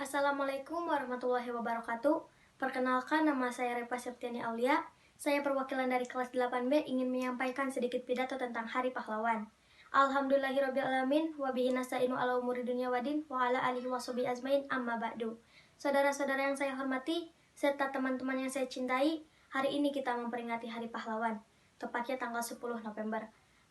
Assalamualaikum warahmatullahi wabarakatuh. Perkenalkan, nama saya Repa Septiani Aulia. Saya perwakilan dari kelas 8B ingin menyampaikan sedikit pidato tentang Hari Pahlawan. Alhamdulillahirrabbilalamin, wabihi nasta'inu ala umuri dunia wadin, wa ala alihi washabihi azmain, amma ba'du. Saudara-saudara yang saya hormati, serta teman-teman yang saya cintai, hari ini kita memperingati Hari Pahlawan, tepatnya tanggal 10 November.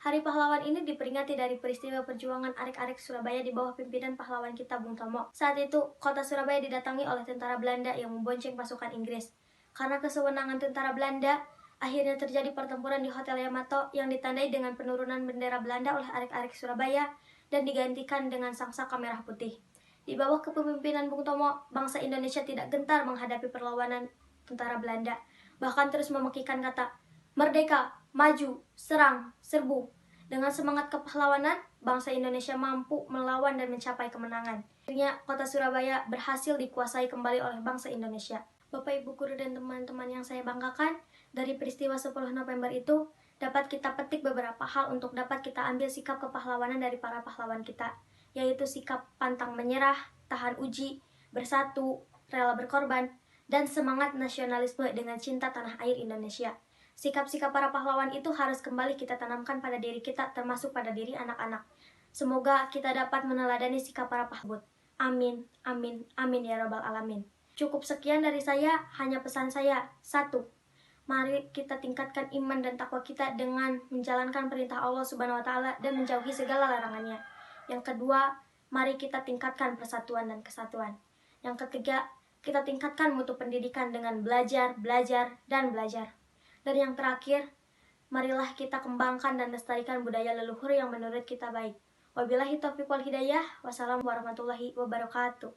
Hari Pahlawan ini diperingati dari peristiwa perjuangan arek-arek Surabaya di bawah pimpinan pahlawan kita Bung Tomo. Saat itu, kota Surabaya didatangi oleh tentara Belanda yang membonceng pasukan Inggris. Karena kesewenangan tentara Belanda, akhirnya terjadi pertempuran di Hotel Yamato yang ditandai dengan penurunan bendera Belanda oleh arek-arek Surabaya dan digantikan dengan sangsaka merah putih. Di bawah kepemimpinan Bung Tomo, bangsa Indonesia tidak gentar menghadapi perlawanan tentara Belanda, bahkan terus memekikan kata, "Merdeka, maju, serang, serbu." Dengan semangat kepahlawanan, bangsa Indonesia mampu melawan dan mencapai kemenangan. Akhirnya, kota Surabaya berhasil dikuasai kembali oleh bangsa Indonesia. Bapak, Ibu guru, dan teman-teman yang saya banggakan, dari peristiwa 10 November itu, dapat kita petik beberapa hal untuk dapat kita ambil sikap kepahlawanan dari para pahlawan kita, yaitu sikap pantang menyerah, tahan uji, bersatu, rela berkorban, dan semangat nasionalisme dengan cinta tanah air Indonesia. Sikap-sikap para pahlawan itu harus kembali kita tanamkan pada diri kita, termasuk pada diri anak-anak. Semoga kita dapat meneladani sikap para pahlawan. Amin, amin, amin ya rabbal alamin. Cukup sekian dari saya, hanya pesan saya, 1. Mari kita tingkatkan iman dan takwa kita dengan menjalankan perintah Allah Subhanahu wa Ta'ala dan menjauhi segala larangannya. Yang kedua, mari kita tingkatkan persatuan dan kesatuan. Yang ketiga, kita tingkatkan mutu pendidikan dengan belajar, dan belajar. Dan yang terakhir, marilah kita kembangkan dan lestarikan budaya leluhur yang menurut kita baik. Wabillahi taufiq wal hidayah. Wassalamualaikum warahmatullahi wabarakatuh.